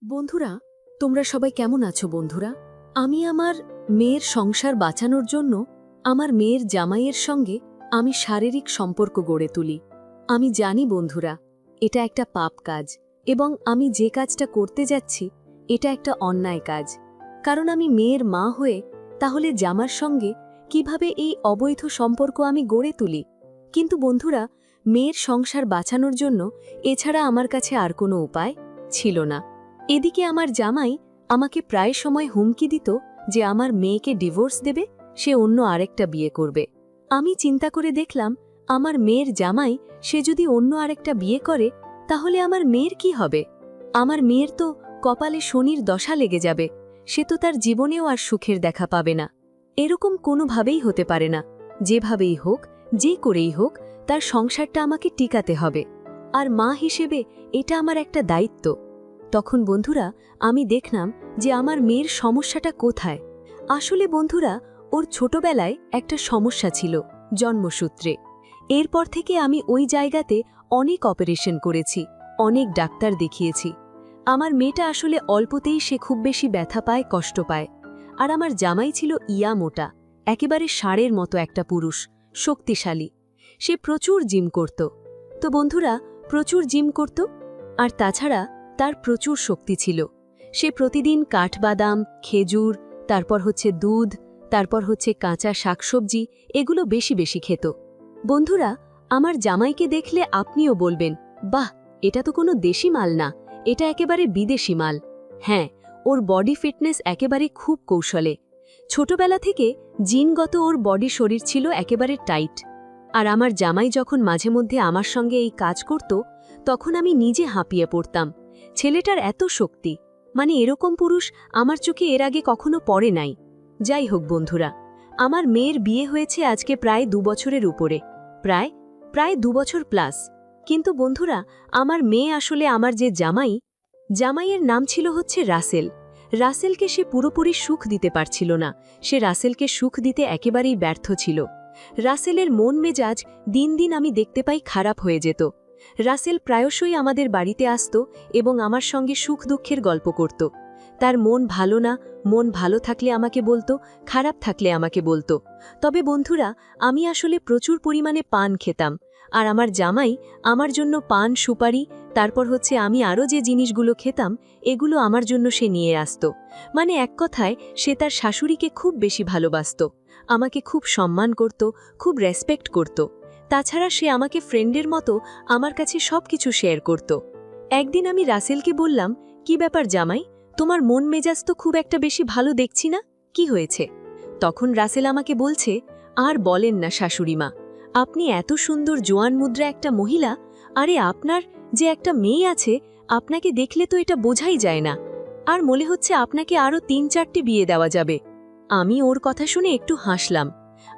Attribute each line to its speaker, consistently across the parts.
Speaker 1: বন্ধুরা, তোমরা সবাই কেমন আছো বন্ধুরা? আমি আমার মেয়ের সংসার বাঁচানোর জন্য আমার মেয়ের জামাইয়ের সঙ্গে আমি শারীরিক সম্পর্ক গড়ে তুলি। আমি জানি বন্ধুরা, এটা একটা পাপ কাজ এবং আমি যে কাজটা করতে যাচ্ছি এটা একটা অন্যায় কাজ। কারণ আমি মেয়ের মা হয়ে তাহলে জামার সঙ্গে কিভাবে এই অবৈধ সম্পর্ক আমি গড়ে তুলি? কিন্তু বন্ধুরা, মেয়ের সংসার বাঁচানোর জন্য এছাড়া আমার কাছে আর কোনো উপায় ছিল না। এদিকে আমার জামাই আমাকে প্রায় সময় হুমকি দিত যে আমার মেয়েকে ডিভোর্স দেবে, সে অন্য আরেকটা বিয়ে করবে। আমি চিন্তা করে দেখলাম আমার মেয়ের জামাই সে যদি অন্য আরেকটা বিয়ে করে তাহলে আমার মেয়ের কি হবে? আমার মেয়ের তো কপালে শনির দশা লেগে যাবে, সে তো তার জীবনেও আর সুখের দেখা পাবে না। এরকম কোনোভাবেই হতে পারে না। যেভাবেই হোক, যে করেই হোক, তার সংসারটা আমাকে টিকাতে হবে। আর মা হিসেবে এটা আমার একটা দায়িত্ব। তখন বন্ধুরা, আমি দেখলাম যে আমার মেয়ের সমস্যাটা কোথায়। আসলে বন্ধুরা, ওর ছোটবেলায় একটা সমস্যা ছিল জন্মসূত্রে। এরপর থেকে আমি ওই জায়গাতে অনেক অপারেশন করেছি, অনেক ডাক্তার দেখিয়েছি। আমার মেয়েটা আসলে অল্পতেই সে খুব বেশি ব্যথা পায়, কষ্ট পায়। আর আমার জামাই ছিল ইয়া মোটা, একেবারে ষাঁড়ের মতো একটা পুরুষ, শক্তিশালী। সে প্রচুর জিম করত। তো বন্ধুরা, প্রচুর জিম করত, আর তাছাড়া তার প্রচুর শক্তি ছিল। সে প্রতিদিন কাঠবাদাম, খেজুর, তারপর দুধ, তারপর কাঁচা শাকসবজি, এগুলো বেশি বেশি খেত। বন্ধুরা, আমার জামাইকে দেখলে আপনিও বলবেন, বাহ, এটা তো কোনো দেশি মাল না, এটা একেবারে বিদেশি মাল। হ্যাঁ, ওর বডি ফিটনেস একেবারে খুব কৌশলে। ছোটবেলা থেকে জিনগত ওর বডি শরীর ছিল একেবারে টাইট। আর আমার জামাই যখন মাঝে মধ্যে আমার সঙ্গে এই কাজ করত, তখন আমি নিজে হাঁপিয়ে পড়তাম। ছেলেটার এত শক্তি, মানে এরকম পুরুষ আমার চোখে এর আগে কখনো পড়ে নাই। যাই হোক বন্ধুরা, আমার মেয়ের বিয়ে হয়েছে আজকে প্রায় 2 বছরের উপরে, প্রায় 2 বছর প্লাস। কিন্তু বন্ধুরা, আমার মেয়ে আসলে আমার যে জামাইয়ের নাম ছিল রাসেল। রাসেলকে সে পুরোপুরি সুখ দিতে পারছিল না, সে রাসেলকে সুখ দিতে একেবারেই ব্যর্থ ছিল। রাসেলের মন মেজাজ দিন দিন আমি দেখতে পাই খারাপ হয়ে যেত। রাসেল প্রায়শই আমাদের বাড়িতে আসত এবং আমার সঙ্গে সুখ দুঃখের গল্প করত। তার মন ভালো না, মন ভালো থাকলে আমাকে বলতো, খারাপ থাকলে আমাকে বলতো। তবে বন্ধুরা, আমি আসলে প্রচুর পরিমাণে পান খেতাম, আর আমার জামাই আমার জন্য পান, সুপারি, তারপর আমি আরও যে জিনিসগুলো খেতাম এগুলো আমার জন্য সে নিয়ে আসত। মানে এক কথায় সে তার শাশুড়িকে খুব বেশি ভালোবাসত, আমাকে খুব সম্মান করত, খুব রেসপেক্ট করত। তাছাড়া সে আমাকে ফ্রেন্ডের মতো আমার কাছে সবকিছু শেয়ার করত। একদিন আমি রাসেলকে বললাম, কি ব্যাপার জামাই, তোমার মন মেজাজ তো খুব একটা বেশি ভালো দেখছি না, কি হয়েছে? তখন রাসেল আমাকে বলছে, আর বলেন না শাশুড়িমা, আপনি এত সুন্দর জোয়ান মুদ্রা একটা মহিলা, আরে আপনার যে একটা মেয়ে আছে, আপনাকে দেখলে তো এটা বোঝাই যায় না, আর মনে হচ্ছে আপনাকে আরও 3-4টে বিয়ে দেওয়া যাবে। আমি ওর কথা শুনে একটু হাসলাম।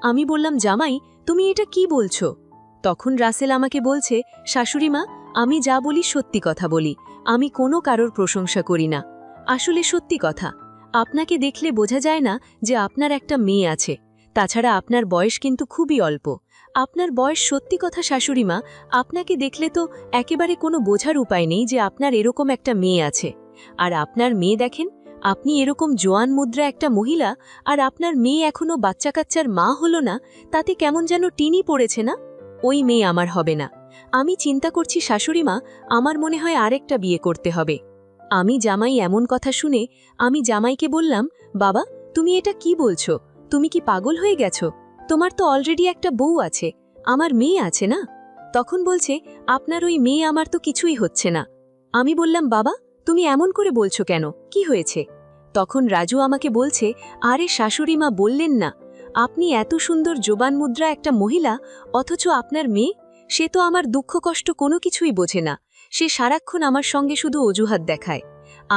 Speaker 1: আমি বললাম, জামাই, তুমি এটা কি বলছো? তখন রাসেল আমাকে বলছে, শাশুড়িমা, আমি যা বলি সত্যি কথা বলি, আমি কোনো কারোর প্রশংসা করি না। আসলে সত্যি কথা, আপনাকে দেখলে বোঝা যায় না যে আপনার একটা মেয়ে আছে। তাছাড়া আপনার বয়স কিন্তু খুবই অল্প। আপনার বয়স, সত্যি কথা শাশুড়িমা, আপনাকে দেখলে তো একেবারে কোনো বোঝার উপায় নেই যে আপনার এরকম একটা মেয়ে আছে। আর আপনার মেয়ে দেখেন, আপনি এরকম জোয়ান মুদ্রা একটা মহিলা, আর আপনার মেয়ে এখনো বাচ্চা কাচ্চার মা হলো না, তাতে কেমন যেন টিনি পড়েছে না? ওই মেয়ে আমার হবে না। আমি চিন্তা করছি শাশুড়িমা, আমার মনে হয় আরেকটা বিয়ে করতে হবে। আমি জামাই এমন কথা শুনে আমি জামাইকে বললাম, বাবা, তুমি এটা কি বলছো? তুমি কি পাগল হয়ে গেছো? তোমার তো অলরেডি একটা বউ আছে, আমার মেয়ে আছে না? তখন বলছে, আপনার ওই মেয়ে আমার তো কিছুই হচ্ছে না। আমি বললাম, বাবা, তুমি এমন করে বলছো কেন, কি হয়েছে? তখন রাজু আমাকে বলছে, আরে শাশুড়িমা বললেন না, আপনি এত সুন্দর জোবান মুদ্রা একটা মহিলা, অথচ আপনার মেয়ে, সে তো আমার দুঃখ কষ্ট কোনো কিছুই বোঝে না। সে সারাক্ষণ আমার সঙ্গে শুধু অজুহাত দেখায়।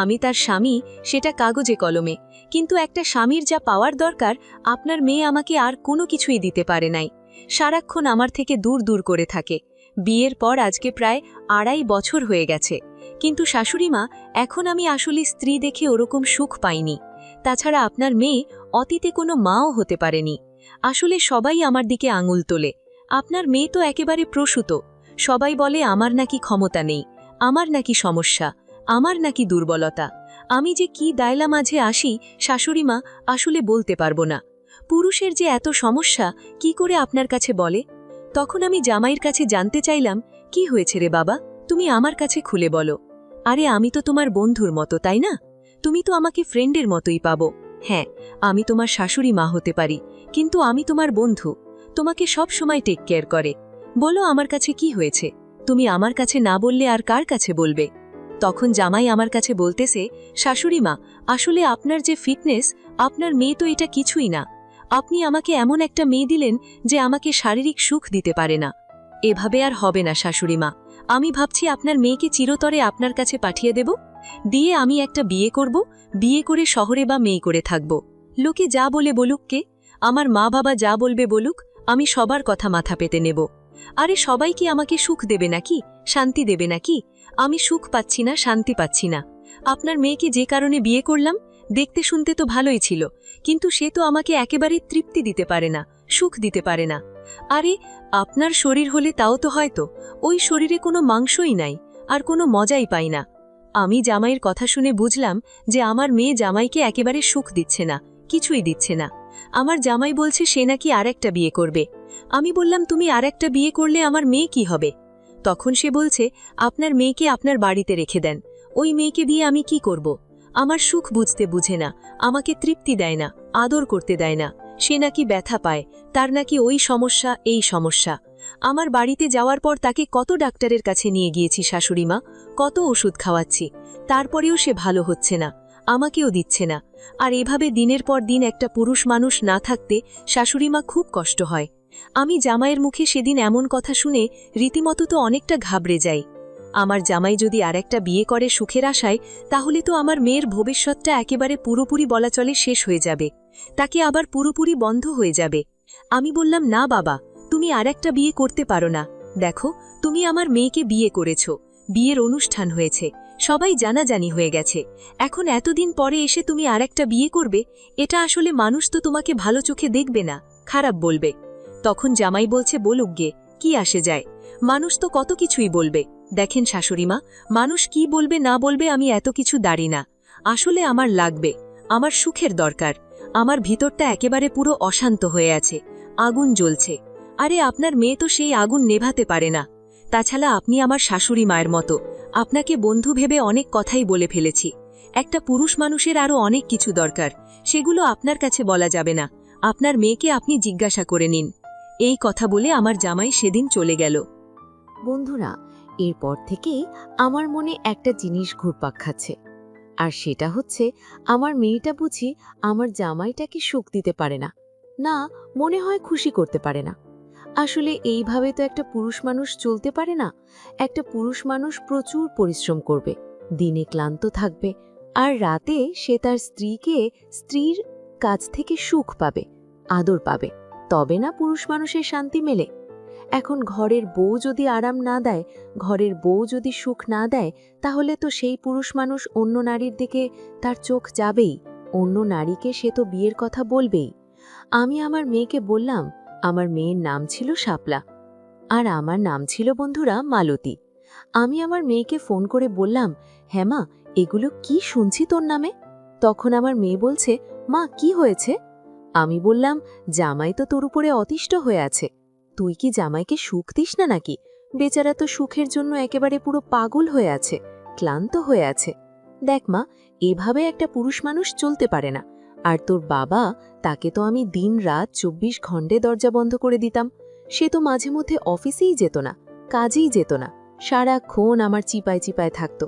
Speaker 1: আমি তার স্বামী, সেটা কাগজে কলমে, কিন্তু একটা স্বামীর যা পাওয়ার দরকার আপনার মেয়ে আমাকে আর কোনো কিছুই দিতে পারে নাই। সারাক্ষণ আমার থেকে দূর দূর করে থাকে। বিয়ের পর আজকে প্রায় 2.5 বছর হয়ে গেছে, কিন্তু শাশুড়িমা, এখন আমি আসলে স্ত্রী দেখে ওরকম সুখ পাইনি। তাছাড়া আপনার মেয়ে অতীতে কোনো মাও হতে পারেনি। আসলে সবাই আমার দিকে আঙুল তোলে, আপনার মেয়ে তো একেবারে প্রসূত। সবাই বলে আমার নাকি ক্ষমতা নেই, আমার নাকি সমস্যা, আমার নাকি দুর্বলতা? আমি যে কি দায়লা মাঝে আসি শাশুড়িমা, আসলে বলতে পারবো না। পুরুষের যে এত সমস্যা কি করে আপনার কাছে বলে? তখন আমি জামাইয়ের কাছে জানতে চাইলাম, কি হয়েছে রে বাবা, তুমি আমার কাছে খুলে বলো। আরে আমি তো তোমার বন্ধুর মতো, তাই না? তুমি তো আমাকে ফ্রেন্ডের মতোই পাবো। হ্যাঁ, আমি তোমার শাশুড়ি মা হতে পারি, কিন্তু আমি তোমার বন্ধু। তোমাকে সব সময় টেক কেয়ার করে। বলো আমার কাছে কি হয়েছে? তুমি আমার কাছে না বললে আর কার কাছে বলবে? তখন জামাই আমার কাছে বলতেছে, শাশুড়ি মা, আসলে আপনার যে ফিটনেস, আপনার মেয়ে তো এটা কিছুই না। আপনি আমাকে এমন একটা মেয়ে দিলেন যে আমাকে শারীরিক সুখ দিতে পারে না। এভাবে আর হবে না শাশুড়ি মা। আমি ভাবছি আপনার মেয়েকে চিরতরে আপনার কাছে পাঠিয়ে দেব, দিয়ে আমি একটা বিয়ে করব, বিয়ে করে শহরে বা মেয়ে করে থাকব। লোকে যা বলে বলুক, কে আমার মা বাবা যা বলবে বলুক, আমি সবার কথা মাথা পেতে নেব। আরে সবাই কি আমাকে সুখ দেবে নাকি, শান্তি দেবে নাকি? আমি সুখ পাচ্ছি না, শান্তি পাচ্ছি না। আপনার মেয়েকে যে কারণে বিয়ে করলাম, দেখতে শুনতে তো ভালোই ছিল, কিন্তু সে তো আমাকে একেবারে তৃপ্তি দিতে পারে না, সুখ দিতে পারে না। আরে আপনার শরীর হলে তাও তো হয়তো, ওই শরীরে কোনো মাংসই নাই, আর কোনো মজাই পাই না। আমি জামাইয়ের কথা শুনে বুঝলাম যে আমার মেয়ে জামাইকে একেবারে সুখ দিচ্ছে না, কিছুই দিচ্ছে না। আমার জামাই বলছে সে নাকি আরেকটা বিয়ে করবে। আমি বললাম, তুমি আরেকটা বিয়ে করলে আমার মেয়ে কি হবে? তখন সে বলছে, আপনার মেয়েকে আপনার বাড়িতে রেখে দেন, ওই মেয়েকে দিয়ে আমি কি করব? আমার সুখ বুঝতে বুঝে না, আমাকে তৃপ্তি দেয় না, আদর করতে দেয় না। সে নাকি ব্যথা পায়, তার নাকি ওই সমস্যা, এই সমস্যা। আমার বাড়িতে যাওয়ার পর তাকে কত ডাক্তারের কাছে নিয়ে গিয়েছি শাশুড়িমা, কত ওষুধ খাওয়াচ্ছি, তারপরেও সে ভালো হচ্ছে না, আমাকেও দিচ্ছে না। আর এভাবে দিনের পর দিন একটা পুরুষ মানুষ না থাকতে শাশুড়িমা খুব কষ্ট হয়। আমি জামাইয়ের মুখে সেদিন এমন কথা শুনে রীতিমতো তো অনেকটা ঘাবড়ে যাই। আমার জামাই যদি আরেকটা বিয়ে করে সুখের আশায়, তাহলে তো আমার মেয়ের ভবিষ্যৎটা একেবারে পুরোপুরি বলা চলে শেষ হয়ে যাবে, তাকে আবার পুরোপুরি বন্ধ হয়ে যাবে। আমি বললাম, না বাবা, তুমি আরেকটা বিয়ে করতে পারো না। দেখো, তুমি আমার মেয়েকে বিয়ে করেছ, বিয়ের অনুষ্ঠান হয়েছে, সবাই জানাজানি হয়ে গেছে, এখন এতদিন পরে এসে তুমি আরেকটা বিয়ে করবে? এটা আসলে মানুষ তো তোমাকে ভালো চোখে দেখবে না, খারাপ বলবে। তখন জামাই বলছে, বলুক গে, কি আসে যায়, মানুষ তো কত কিছুই বলবে। দেখেন শাশুড়িমা, মানুষ কি বলবে না বলবে আমি এত কিছু দাঁড়ি না। আসলে আমার লাগবে, আমার সুখের দরকার। আমার ভিতরটা একেবারে পুরো অশান্ত হয়ে আছে, আগুন জ্বলছে। আরে আপনার মেয়ে তো সেই আগুন নেভাতে পারে না। তাছাড়া আপনি আমার শাশুড়ি মায়ের মতো, আপনাকে বন্ধু ভেবে অনেক কথাই বলে ফেলেছি। একটা পুরুষ মানুষের আরও অনেক কিছু দরকার, সেগুলো আপনার কাছে বলা যাবে না। আপনার মেয়েকে আপনি জিজ্ঞাসা করে নিন। এই কথা বলে আমার জামাই সেদিন চলে গেল।
Speaker 2: বন্ধুরা, এরপর থেকেই আমার মনে একটা জিনিস ঘুরপাক খাচ্ছে, আর সেটা হচ্ছে আমার মেয়েটা বুঝি আমার জামাইটাকে সুখ দিতে পারে না, না মনে হয় খুশি করতে পারে না। আসলে এইভাবে তো একটা পুরুষ মানুষ চলতে পারে না। একটা পুরুষ মানুষ প্রচুর পরিশ্রম করবে, দিনে ক্লান্ত থাকবে, আর রাতে সে তার স্ত্রীর কাছ থেকে সুখ পাবে, আদর পাবে, তবে না পুরুষ মানুষের শান্তি মেলে। এখন ঘরের বউ যদি আরাম না দেয়, ঘরের বউ যদি সুখ না দেয়, তাহলে তো সেই পুরুষ মানুষ অন্য নারীর দিকে তার চোখ যাবেই, অন্য নারীকে সে তো বিয়ের কথা বলবেই। আমি আমার মেয়েকে বললাম, আমার মেয়ের নাম ছিল শাপলা, আর আমার নাম ছিল বন্ধুরা মালতী। আমি আমার মেয়েকে ফোন করে বললাম, হ্যাঁ মা, এগুলো কি শুনছি তোর নামে? তখন আমার মেয়ে বলছে, মা কি হয়েছে? আমি বললাম, জামাই তো তোর উপরে অতিষ্ঠ হয়ে আছে, তুই কি জামাইকে সুখ দিস না নাকি? বেচারা তো সুখের জন্য একেবারে পুরো পাগল হয়ে আছে, ক্লান্ত হয়ে আছে। দেখ মা, এভাবে একটা পুরুষ মানুষ চলতে পারে না। আর তোর বাবা, তাকে তো আমি দিন রাত 24 ঘন্টে দরজা বন্ধ করে দিতাম, সে তো মাঝে মধ্যে অফিসেই যেত না, কাজেই যেত না, সারাক্ষণ আমার চিপায় চিপায় থাকত।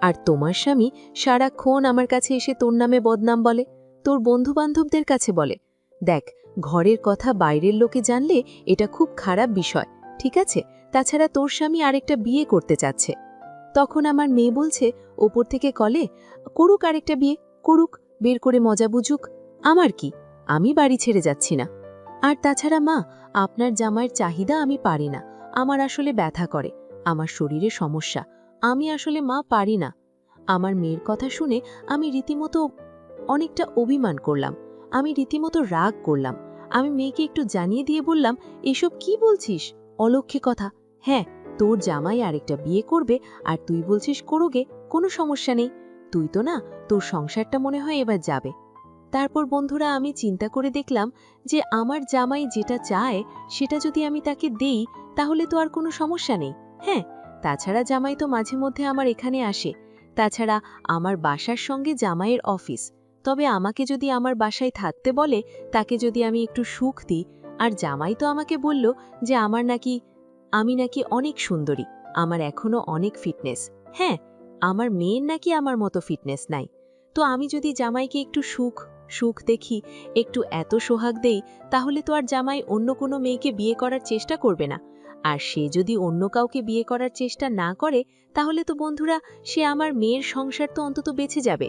Speaker 2: আর তোমার স্বামী সারাক্ষণ আমার কাছে এসে তোর নামে বদনাম বলে, তোর বন্ধুবান্ধবদের কাছে বলে। দেখ, ঘরের কথা বাইরের লোকে জানলে এটা খুব খারাপ বিষয়, ঠিক আছে? তাছাড়া তোর স্বামী আরেকটা বিয়ে করতে চাচ্ছে। তখন আমার মেয়ে বলছে, ওপর থেকে কলে, করুক আরেকটা বিয়ে, করুক, বের করে মজা বুঝুক, আমার কি, আমি বাড়ি ছেড়ে যাচ্ছি না। আর তাছাড়া মা, আপনার জামাইয়ের চাহিদা আমি পারি না, আমার আসলে ব্যথা করে, আমার শরীরে সমস্যা, আমি আসলে মা পারি না। আমার মেয়ের কথা শুনে আমি রীতিমতো অনেকটা অভিমান করলাম, আমি রীতিমতো রাগ করলাম। আমি মেয়েকে একটু জানিয়ে দিয়ে বললাম, এসব কি বলছিস, অলক্ষ্যে কথা। হ্যাঁ, তোর জামাই আরেকটা বিয়ে করবে, আর তুই বলছিস করোগে, কোনো সমস্যা নেই, তুই তো না, তোর সংসারটা মনে হয় এবার যাবে। তারপর বন্ধুরা আমি চিন্তা করে দেখলাম যে আমার জামাই যেটা চায় সেটা যদি আমি তাকে দেই তাহলে তো আর কোনো সমস্যা নেই। হ্যাঁ, তাছাড়া জামাই তো মাঝে মধ্যে আমার এখানে আসে, তাছাড়া আমার বাসার সঙ্গে জামাইয়ের অফিস। তবে আমাকে যদি আমার বাসায় থাকতে বলে, তাকে যদি আমি একটু সুখ দিই, আর জামাই তো আমাকে বলল যে আমি নাকি অনেক সুন্দরী, আমার এখনো অনেক ফিটনেস। হ্যাঁ, আমার মেয়ের নাকি আমার মতো ফিটনেস নাই। তো আমি যদি জামাইকে একটু সুখ দেখি, একটু এত সোহাগ দেই, তাহলে তো আর জামাই অন্য কোনো মেয়েকে বিয়ে করার চেষ্টা করবে না। আর সে যদি অন্য কাউকে বিয়ে করার চেষ্টা না করে, তাহলে তো বন্ধুরা সে আমার মেয়ের সংসার তো অন্তত বেঁচে যাবে।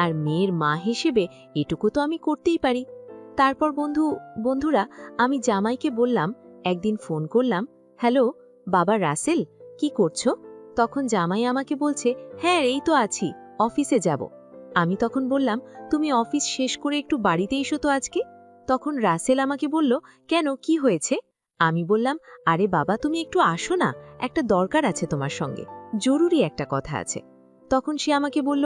Speaker 2: আর মেয়ের মা হিসেবে এটুকু তো আমি করতেই পারি। তারপর বন্ধুরা আমি জামাইকে বললাম, একদিন ফোন করলাম, হ্যালো বাবা রাসেল, কি করছো? তখন জামাই আমাকে বলছে, হ্যাঁ এই তো আছি, অফিসে যাব। আমি তখন বললাম, তুমি অফিস শেষ করে একটু বাড়িতে এসো তো আজকে। তখন রাসেল আমাকে বলল, কেন, কি হয়েছে? আমি বললাম, আরে বাবা তুমি একটু আসো না, একটা দরকার আছে তোমার সঙ্গে, জরুরি একটা কথা আছে। তখন সে আমাকে বলল,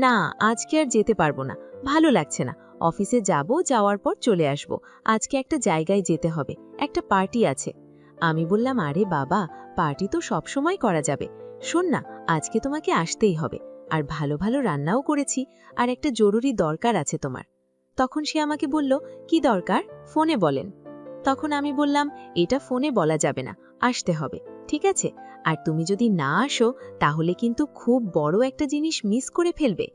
Speaker 2: না আজকে আর যেতে পারবো না, ভালো লাগছে না, অফিসে যাব, যাওয়ার পর চলে আসব, আজকে একটা জায়গায় যেতে হবে, একটা পার্টি আছে। আমি বললাম, আরে বাবা পার্টি তো সবসময় করা যাবে, শোন না আজকে তোমাকে আসতেই হবে, আর ভালো ভালো রান্নাও করেছি, আর একটা জরুরি দরকার আছে তোমার। তখন সে আমাকে বলল, কি দরকার, ফোনে বলেন। তখন আমি বললাম, এটা ফোনে বলা যাবে না, আসতে হবে, ঠিক আছে? আর তুমি যদি না আসো তাহলে কিন্তু খুব বড় একটা জিনিস মিস করে ফেলবে।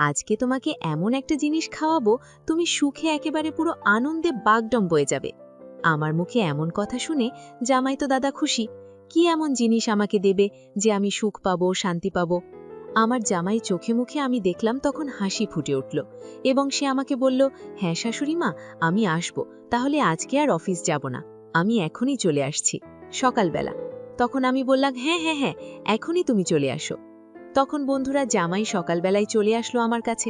Speaker 2: আজকে তোমাকে এমন একটা জিনিস খাওয়াবো, তুমি সুখে একেবারে পুরো আনন্দে বাগডম বয়ে যাবে। আমার মুখে এমন কথা শুনে জামাই তো দাদা খুশি, কি এমন জিনিস আমাকে দেবে যে আমি সুখ পাবো, শান্তি পাবো? আমার জামাই চোখে মুখে আমি দেখলাম তখন হাসি ফুটে উঠল, এবং সে আমাকে বলল, হ্যাঁ শাশুড়ি মা, আমি আসব, তাহলে আজকে আর অফিস যাব না, আমি এখনই চলে আসছি সকালবেলা। তখন আমি বললাম, হ্যাঁ হ্যাঁ হ্যাঁ, এখনই তুমি চলে আসো। তখন বন্ধুরা জামাই সকালবেলায় চলে আসলো আমার কাছে,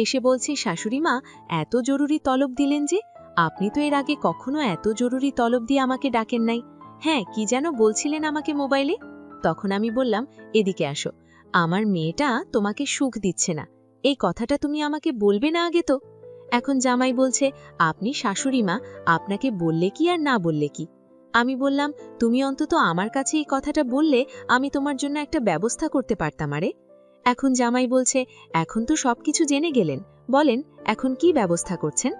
Speaker 2: এসে বলছে, শাশুড়ি মা এত জরুরি তলব দিলেন যে, আপনি তো এর আগে কখনো এত জরুরি তলব দিয়ে আমাকে ডাকেন নাই। হ্যাঁ, কি যেন বলছিলেন আমাকে মোবাইলে? তখন আমি বললাম, এদিকে আসো, আমার মেয়েটা তোমাকে সুখ দিচ্ছে না, এই কথাটা তুমি আমাকে বলবে না আগে তো? এখন জামাই বলছে, আপনি শাশুড়ি মা, আপনাকে বললে কি আর না বললে কি? আমি বললাম, তুমি অন্তত আমার কাছে এই কথাটা বললে আমি তোমার জন্য একটা ব্যবস্থা করতে পারতাম। আরে এখন জামাই বলছে, এখন তো সবকিছু জেনে গেলেন, বলেন এখন কি ব্যবস্থা করছেন?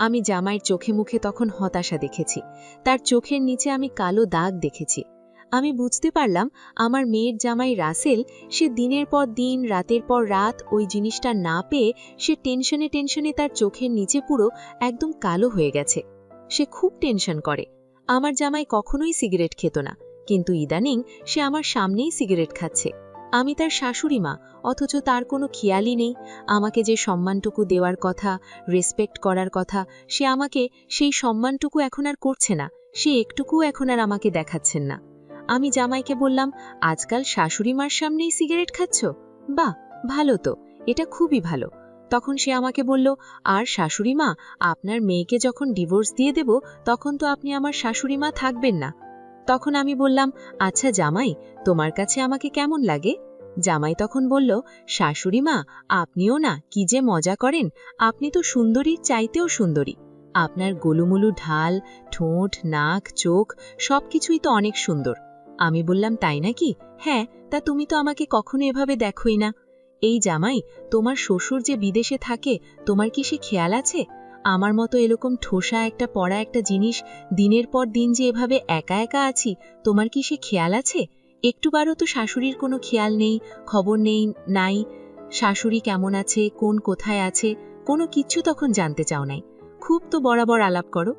Speaker 2: আমি জামাইয়ের চোখে মুখে তখন হতাশা দেখেছি, তার চোখের নিচে আমি কালো দাগ দেখেছি। আমি বুঝতে পারলাম আমার মেয়ের জামাই রাসেল, সে দিনের পর দিন, রাতের পর রাত ওই জিনিসটা না পেয়ে সে টেনশনে তার চোখের নিচে পুরো একদম কালো হয়ে গেছে। সে খুব টেনশন করে। আমার জামাই কখনোই সিগারেট খেত না, কিন্তু ইদানিং সে আমার সামনেই সিগারেট খাচ্ছে। আমি তার শাশুড়ি মা, অথচ তার কোনো খেয়ালই নেই। আমাকে যে সম্মানটুকু দেওয়ার কথা, রেসপেক্ট করার কথা, সে আমাকে সেই সম্মানটুকু এখন আর করছে না, সে একটুকুও এখন আর আমাকে দেখাচ্ছেন না। আমি জামাইকে বললাম, আজকাল শাশুড়ি মার সামনেই সিগারেট খাচ্ছ? বাহ, ভালো তো, এটা খুবই ভালো। তখন সে আমাকে বলল, আর শাশুড়ি মা, আপনার মেয়েকে যখন ডিভোর্স দিয়ে দেব তখন তো আপনি আমার শাশুড়ি মা থাকবেন না। তখন আমি বললাম, আচ্ছা জামাই, তোমার কাছে আমাকে কেমন লাগে? জামাই তখন বলল, শাশুড়ি মা, আপনিও না কি যে মজা করেন, আপনি তো সুন্দরীর চাইতেও সুন্দরী। আপনার গোলুমুলু ঢাল, ঠোঁট, নাক, চোখ সবকিছুই তো অনেক সুন্দর। আমি বললাম, তাই নাকি? হ্যাঁ, তা তুমি তো আমাকে কখনো এভাবে দেখোই না। এই জামাই, তোমার শ্বশুর যে বিদেশে থাকে, তোমার কি সে খেয়াল আছে? আমার মতো এরকম ঠোসা একটা পড়া একটা জিনিস দিনের পর দিন যে এভাবে একা একা আছি, তোমার কি সে খেয়াল আছে? একটুবারও তো শাশুড়ির কোনো খেয়াল নেই, খবর নেই, নাই শাশুড়ি কেমন আছে, কোন কোথায় আছে, কোনো কিচ্ছু তখন জানতে চাও নাই। খুব তো বরাবর আলাপ করো।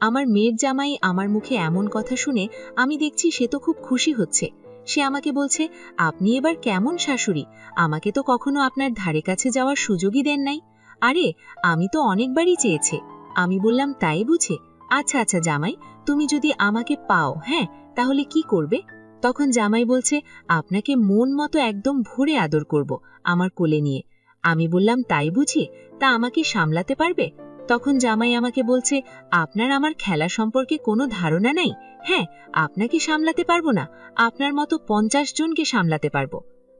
Speaker 2: আমার মেয়ের জামাই আমার মুখে এমন কথা শুনে আমি দেখছি সে তো খুব খুশি হচ্ছে। সে আমাকে বলছে, আপনি এবার কেমন শাশুড়ি, আমাকে তো কখনো আপনার ধারে কাছে যাওয়ার সুযোগই দেন নাই। আরে আমি তো অনেকবারই চেয়েছে। আমি বললাম, তাই বুঝে? আচ্ছা আচ্ছা জামাই, তুমি যদি আমাকে পাও, হ্যাঁ, তাহলে কি করবে? তখন জামাই বলছে, আপনাকে মন মতো একদম ভরে আদর করব আমার কোলে নিয়ে। আমি বললাম, তাই বুঝি, তা আমাকে সামলাতে পারবে? তখন জামাই আমাকে বলছে, আপনার আমার খেলা সম্পর্কে কোনো ধারণা নাই। হ্যাঁ, আপনাকে সামলাতে পারবো না, আপনার মতো 50 জনকে সামলাতে পারবো।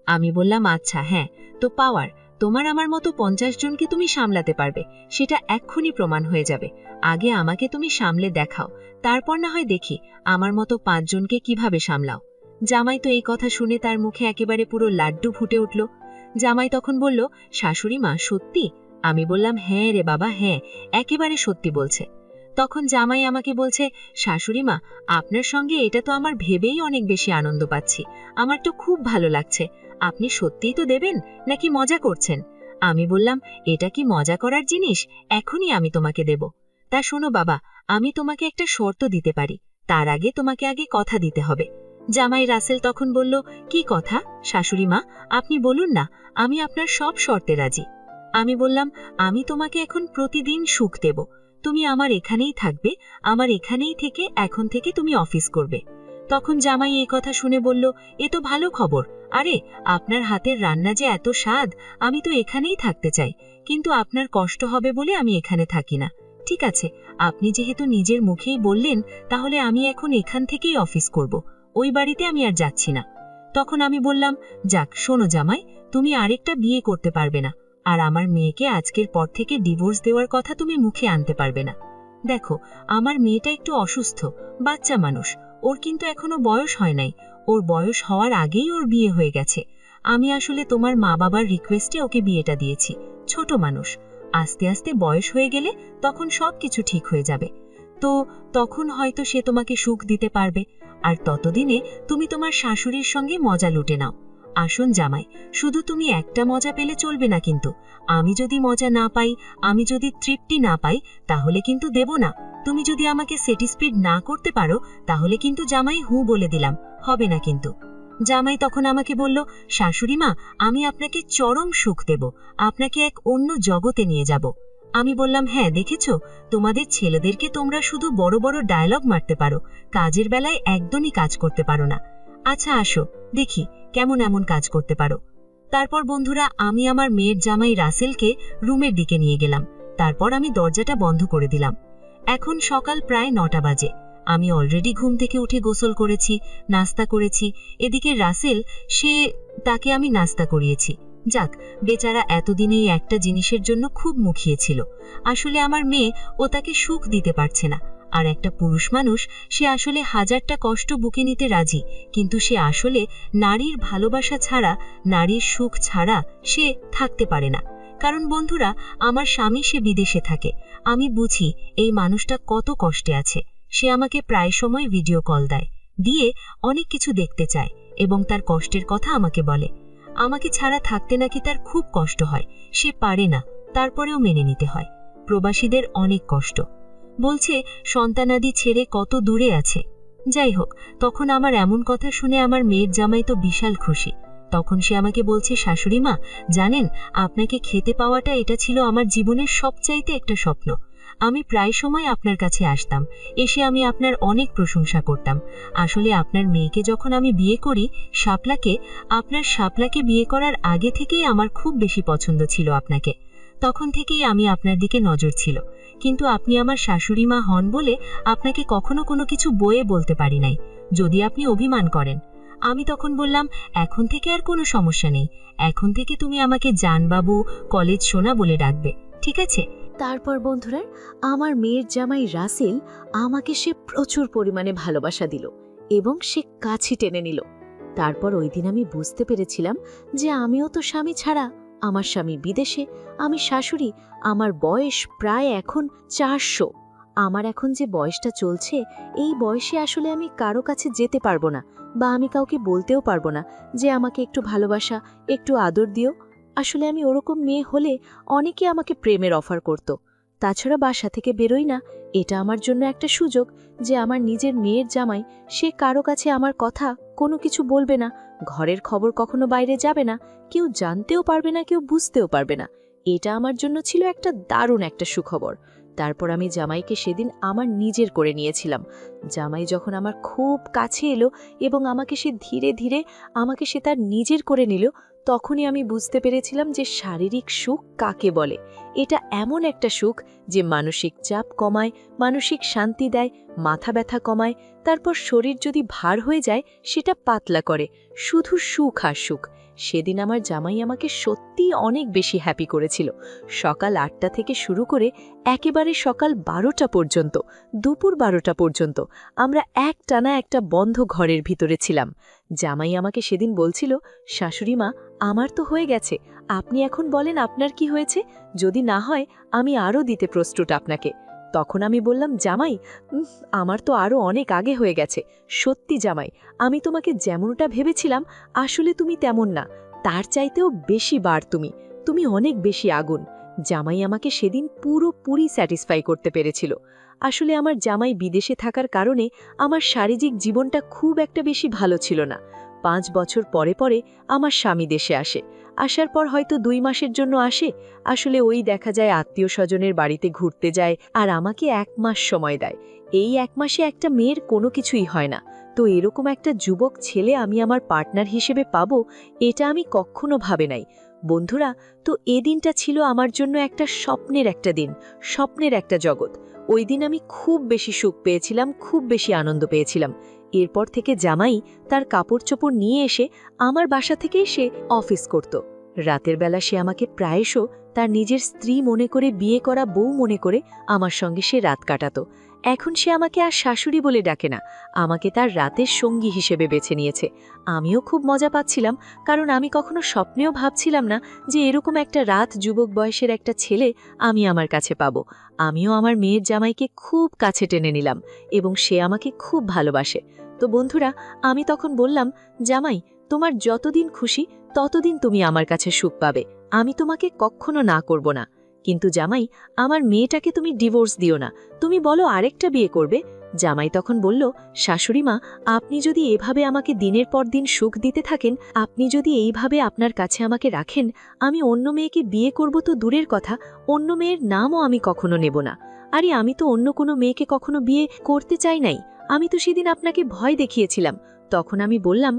Speaker 2: আমি বললাম, আচ্ছা হ্যাঁ, তো পাওয়ার, তোমার আমার মতো 50 জনকে তুমি সামলাতে পারবে, সেটা এক্ষুনি প্রমাণ হয়ে যাবে। আগে আমাকে তুমি সামলে দেখাও, তারপর না হয় দেখি আমার মতো 5 জনকে কিভাবে সামলাও। জামাই তো এই কথা শুনে তার মুখে একেবারে পুরো লাড্ডু ফুটে উঠল। জামাই তখন বলল, শাশুড়ি মা সত্যি? আমি বললাম, হ্যাঁ রে বাবা, হ্যাঁ, একেবারে সত্যি বলছে। তখন জামাই আমাকে বলছে, শাশুড়ি মা, আপনার সঙ্গে এটা তো আমার ভেবেই অনেক বেশি আনন্দ পাচ্ছি, আমার তো খুব ভালো লাগছে। আপনি সত্যিই তো দেবেন নাকি মজা করছেন? আমি বললাম, এটা কি মজা করার জিনিস? এখনই আমি তোমাকে দেব। তা শোনো বাবা, আমি তোমাকে একটা শর্ত দিতে পারি, তার আগে তোমাকে আগে কথা দিতে হবে। জামাই রাসেল তখন বলল, কি কথা শাশুড়ি মা, আপনি বলুন না, আমি আপনার সব শর্তে রাজি। আমি বললাম, আমি তোমাকে এখন প্রতিদিন সুখ দেব, তুমি আমার এখানেই থাকবে, আমার এখানেই থেকে এখন থেকে তুমি অফিস করবে। তখন জামাই এই কথা শুনে বলল, এ তো ভালো খবর, আরে আপনার হাতের রান্না যে এত স্বাদ, আমি তো এখানেই থাকতে চাই, কিন্তু আপনার কষ্ট হবে বলে আমি এখানে থাকি না। ঠিক আছে, আপনি যেহেতু নিজের মুখেই বললেন, তাহলে আমি এখন এখান থেকেই অফিস করব, ওই বাড়িতে আমি আর যাচ্ছি না। তখন আমি বললাম, যাক শোনো জামাই, তুমি আরেকটা বিয়ে করতে পারবে না, আর আমার মেয়েকে আজকের পর থেকে ডিভোর্স দেওয়ার কথা তুমি মুখে আনতে পারবে না। দেখো, আমার মেয়েটা একটু অসুস্থ, বাচ্চা মানুষ, ওর কিন্তু এখনো বয়স হয় নাই, ওর বয়স হওয়ার আগেই ওর বিয়ে হয়ে গেছে। আমি আসলে তোমার মা বাবার রিকোয়েস্টে ওকে বিয়েটা দিয়েছি, ছোট মানুষ, আস্তে আস্তে বয়স হয়ে গেলে তখন সবকিছু ঠিক হয়ে যাবে, তো তখন হয়তো সে তোমাকে সুখ দিতে পারবে, আর ততদিনে তুমি তোমার শাশুড়ির সঙ্গে মজা লুটে নাও। আসুন জামাই, শুধু তুমি একটা মজা পেলে চলবে না, কিন্তু আমি যদি মজা না পাই, আমি যদি তৃপ্তি না পাই, তাহলে কিন্তু দেব না। তুমি যদি আমাকে স্যাটিসফাইড না করতে পারো, তাহলে কিন্তু জামাই হু বলে দিলাম, হবে না কিন্তু। জামাই তখন আমাকে বলল, শাশুড়ি মা, আমি আপনাকে চরম সুখ দেব, আপনাকে এক অন্য জগতে নিয়ে যাব। আমি বললাম, হ্যাঁ দেখেছো, তোমাদের ছেলেদেরকে তোমরা শুধু বড় বড় ডায়লগ মারতে পারো, কাজের বেলায় একদমই কাজ করতে পারো না। আচ্ছা আসো, দেখি কেমন এমন কাজ করতে পারো। তারপর বন্ধুরা, আমি আমার মেয়ের জামাই রাসেলকে রুমের দিকে নিয়ে গেলাম, তারপর আমি দরজাটা বন্ধ করে দিলাম। এখন সকাল প্রায় 9টা বাজে, আমি অলরেডি ঘুম থেকে উঠে গোসল করেছি, নাস্তা করেছি। এদিকে রাসেল, তাকে আমি নাস্তা করিয়েছি। যাক, বেচারা এতদিনেই একটা জিনিসের জন্য খুব মুখিয়েছিল, আসলে আমার মেয়ে, ও তাকে সুখ দিতে পারছে না। আর একটা পুরুষ মানুষ, সে আসলে হাজারটা কষ্ট বুকে নিতে রাজি, কিন্তু সে আসলে নারীর ভালোবাসা ছাড়া, নারীর সুখ ছাড়া সে থাকতে পারে না। কারণ বন্ধুরা, আমার স্বামী সে বিদেশে থাকে, আমি বুঝি এই মানুষটা কত কষ্টে আছে। সে আমাকে প্রায় সময় ভিডিও কল দেয়, দিয়ে অনেক কিছু দেখতে চায় এবং তার কষ্টের কথা আমাকে বলে। আমাকে ছাড়া থাকতে নাকি তার খুব কষ্ট হয়, সে পারে না, তারপরেও মেনে নিতে হয়। প্রবাসীদের অনেক কষ্ট, বলছে সন্তানাদি ছেড়ে কত দূরে আছে। যাই হোক, তখন আমার এমন কথা শুনে আমার মেয়ের জামাই তো বিশাল খুশি। তখন সে আমাকে বলছে, শাশুড়ি মা জানেন, আপনাকে খেতে পাওয়াটা এটা ছিল আমার জীবনের সবচাইতে একটা স্বপ্ন। আমি প্রায় সময় আপনার কাছে আসতাম, এসে আমি আপনার অনেক প্রশংসা করতাম। আসলে আপনার মেয়েকে যখন আমি বিয়ে করি, আপনার শাপলাকে বিয়ে করার আগে থেকেই আমার খুব বেশি পছন্দ ছিল আপনাকে, তখন থেকেই আমি আপনার দিকে নজর ছিল, কিন্তু আপনি আমার শাশুড়ি মা হন বলে আপনাকে কখনো কোনো কিছু বয়ে বলতে পারি নাই, যদি আপনি অভিমান করেন। আমি তখন বললাম, এখন থেকে আর কোনো সমস্যা নেই, এখন থেকে তুমি আমাকে জানবাবু, কলেজ সোনা বলে ডাকবে, ঠিক আছে?
Speaker 1: তারপর বন্ধুরা, আমার মেয়ের জামাই রাসেল আমাকে সে প্রচুর পরিমাণে ভালোবাসা দিল এবং সে কাছে টেনে নিল। তারপর ওই দিন আমি বুঝতে পেরেছিলাম যে আমিও তো স্বামী ছাড়া, আমার স্বামী বিদেশে, আমি শাশুড়ি, আমার বয়স প্রায় এখন 400। আমার এখন যে বয়সটা চলছে, এই বয়সে আসলে আমি কারো কাছে যেতে পারবো না, বা আমি কাউকে বলতেও পারবো না যে আমাকে একটু ভালোবাসা, একটু আদর দিও। আসলে আমি ওরকম মেয়ে হলে অনেকে আমাকে প্রেমের অফার করত। তাছাড়া বাসা থেকে বেরোই না, এটা আমার জন্য একটা সুযোগ যে আমার নিজের মেয়ের জামাই, সে কারো কাছে আমার কথা কোনো কিছু বলবে না, ঘরের খবর কখনো বাইরে যাবে না, কেউ জানতেও পারবে না, কেউ বুঝতেও পারবে না। এটা আমার জন্য ছিল একটা দারুণ একটা সুখবর। তারপর আমি জামাইকে সেদিন আমার নিজের করে নিয়েছিলাম। জামাই যখন আমার খুব কাছে এলো এবং আমাকে সে ধীরে ধীরে তার নিজের করে নিল, তখনই আমি বুঝতে পেরেছিলাম যে শারীরিক সুখ কাকে বলে। এটা এমন একটা সুখ যে মানসিক চাপ কমায়, মানসিক শান্তি দেয়, মাথা ব্যথা কমায়, তারপর শরীর যদি ভার হয়ে যায় সেটা পাতলা করে, শুধু সুখ আর সুখ।
Speaker 3: সেদিন আমার জামাই আমাকে সত্যিই অনেক বেশি হ্যাপি করেছিল। সকাল ৮টা থেকে শুরু করে একেবারে সকাল ১২টা পর্যন্ত, দুপুর ১২টা পর্যন্ত আমরা একটানা একটা বন্ধ ঘরের ভিতরে ছিলাম। জামাই আমাকে সেদিন বলছিল, শাশুড়িমা, আমার তো হয়ে গেছে, আপনি এখন বলেন আপনার কি হয়েছে, যদি না হয় আমি আরও দিতে প্রস্তুত আপনাকে। তখন আমি বললাম, জামাই, আমার তো আরও অনেক আগে হয়ে গেছে। সত্যি জামাই, আমি তোমাকে যেমনটা ভেবেছিলাম আসলে তুমি তেমন না, তার চাইতেও বেশি বার তুমি অনেক বেশি আগুন। জামাই আমাকে সেদিন পুরোপুরি স্যাটিসফাই করতে পেরেছিল। আসলে আমার জামাই বিদেশে থাকার কারণে আমার শারীরিক জীবনটা খুব একটা বেশি ভালো ছিল না। ৫ বছর পরে পরে আমার স্বামী দেশে আসে। আসার পর হয়তো ২ মাসের জন্য আসে। আসলে ওই দেখা যায় আত্মীয় স্বজনের বাড়িতে ঘুরতে যায়, আর আমাকে ১ মাস সময় দেয়। এই ১ মাসে একটা মেয়ের কোনো কিছুই হয় না। তো এরকম একটা যুবক ছেলে আমি আমার পার্টনার হিসেবে পাবো, এটা আমি কখনো ভাবে নাই। বন্ধুরা, তো এ দিনটা ছিল আমার জন্য একটা স্বপ্নের একটা দিন, স্বপ্নের একটা জগৎ। ওই দিন আমি খুব বেশি সুখ পেয়েছিলাম, খুব বেশি আনন্দ পেয়েছিলাম। এরপর থেকে জামাই তার কাপড় চোপড় নিয়ে এসে আমার বাসা থেকেই সে অফিস করত। রাতের বেলা সে আমাকে প্রায়শ তার নিজের স্ত্রী মনে করে, বিয়ে করা বউ মনে করে আমার সঙ্গে সে রাত কাটাতো। এখন সে আমাকে আর শাশুড়ি বলে ডাকে না, আমাকে তার রাতের সঙ্গী হিসেবে বেছে নিয়েছে। আমিও খুব মজা পাচ্ছিলাম, কারণ আমি কখনো স্বপ্নেও ভাবছিলাম না যে এরকম একটা রাত যুবক বয়সের একটা ছেলে আমি আমার কাছে পাবো। আমিও আমার মেয়ের জামাইকে খুব কাছে টেনে নিলাম এবং সে আমাকে খুব ভালোবাসে। তো বন্ধুরা, আমি তখন বললাম, জামাই, তোমার যতদিন খুশি ততদিন তুমি আমার কাছে সুখ পাবে, আমি তোমাকে কখনো না করব না। কিন্তু জামাই, আমার মেয়েটাকে তুমি ডিভোর্স দিও না, তুমি বলো আরেকটা বিয়ে করবে। জামাই তখন বলল, শাশুড়িমা, আপনি যদি এভাবে আমাকে দিনের পর দিন সুখ দিতে থাকেন, আপনি যদি এইভাবে আপনার কাছে আমাকে রাখেন, আমি অন্য মেয়েকে বিয়ে করব তো দূরের কথা, অন্য মেয়ের নামও আমি কখনো নেব না। আরে আমি তো অন্য কোনো মেয়েকে কখনো বিয়ে করতে চাই নাই, আমি তো সেদিন আপনাকে ভয় দেখিয়েছিলাম। তখন আমি বললাম,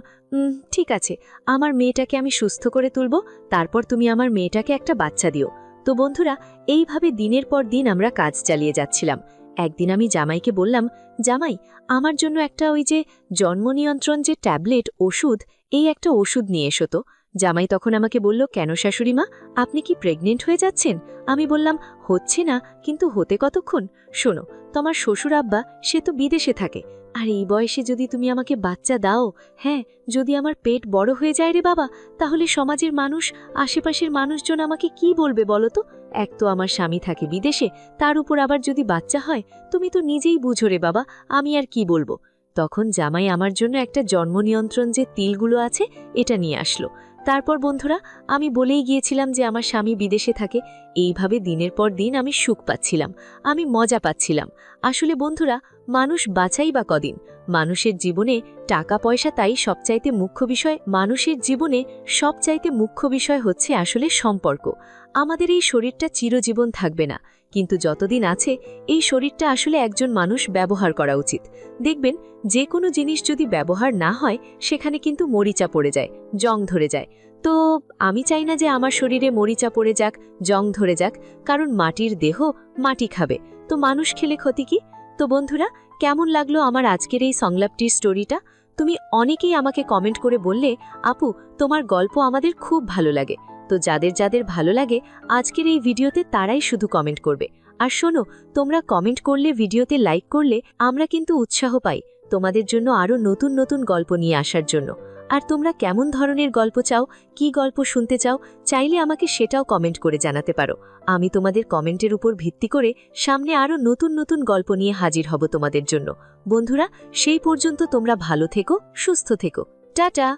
Speaker 3: ঠিক আছে, আমার মেয়েটাকে আমি সুস্থ করে তুলব, তারপর তুমি আমার মেয়েটাকে একটা বাচ্চা দিও। তো বন্ধুরা, এইভাবে দিনের পর দিন আমরা কাজ চালিয়ে যাচ্ছিলাম। একদিন আমি জামাইকে বললাম, জামাই, আমার জন্য একটা ওই যে জন্ম নিয়ন্ত্রণ যে ট্যাবলেট ওষুধ, এই একটা ওষুধ নিয়ে এসো তো। জামাই তখন আমাকে বলল, কেন শাশুড়িমা, আপনি কি প্রেগনেন্ট হয়ে যাচ্ছেন? আমি বললাম, হচ্ছে না, কিন্তু হতে কতক্ষণ। শোনো, তোমার শ্বশুর আব্বা সে তো বিদেশে থাকে, আর এই বয়সে যদি তুমি আমাকে বাচ্চা দাও, হ্যাঁ, যদি আমার পেট বড় হয়ে যায় রে বাবা, তাহলে সমাজের মানুষ, আশেপাশের মানুষজন আমাকে কি বলবে বলো তো? এক তো আমার স্বামী থাকে বিদেশে, তার উপর আবার যদি বাচ্চা হয়, তুমি তো নিজেই বুঝো রে বাবা, আমি আর কি বলবো। তখন জামাই আমার জন্য একটা জন্ম নিয়ন্ত্রণ যে তিলগুলো আছে এটা নিয়ে আসলো। তারপর বন্ধুরা, আমি বলেই গিয়েছিলাম যে আমার স্বামী বিদেশে থাকে। এইভাবে দিনের পর দিন আমি সুখ পাচ্ছিলাম, আমি মজা পাচ্ছিলাম। আসলে বন্ধুরা, মানুষ বাঁচাই বা কদিন? মানুষের জীবনে টাকা পয়সা তাই সবচাইতে মুখ্য বিষয়। মানুষের জীবনে সবচাইতে মুখ্য বিষয় হচ্ছে আসলে সম্পর্ক। আমাদের এই শরীরটা চিরজীবন থাকবে না, কিন্তু যতদিন আছে এই শরীরটা আসলে একজন মানুষ ব্যবহার করা উচিত। দেখবেন, যে কোনো জিনিস যদি ব্যবহার না হয় সেখানে কিন্তু মরিচা পড়ে যায়, জং ধরে যায়। তো আমি চাই না যে আমার শরীরে মরিচা পড়ে যাক, জং ধরে যাক, কারণ মাটির দেহ মাটি খাবে, তো মানুষ খেলে ক্ষতি কি? তো বন্ধুরা, কেমন লাগলো আমার আজকের এই সংলাপটির স্টোরিটা? তুমি অনেকেই আমাকে কমেন্ট করে বললে, আপু, তোমার গল্প আমাদের খুব ভালো লাগে। তো যাদের যাদের ভালো লাগে আজকের এই ভিডিওতে তারাই শুধু কমেন্ট করবে। আর শোনো, তোমরা কমেন্ট করলে, ভিডিওতে লাইক করলে আমরা কিন্তু উৎসাহ পাই তোমাদের জন্য আরও নতুন নতুন গল্প নিয়ে আসার জন্য। আর তোমরা কেমন ধরনের গল্প চাও, কি গল্প শুনতে চাও, চাইলে আমাকে সেটাও কমেন্ট করে জানাতে পারো। আমি তোমাদের কমেন্টের উপর ভিত্তি করে সামনে আরও নতুন নতুন গল্প নিয়ে হাজির হব তোমাদের জন্য। বন্ধুরা, সেই পর্যন্ত তোমরা ভালো থেকো, সুস্থ থেকো। টাটা।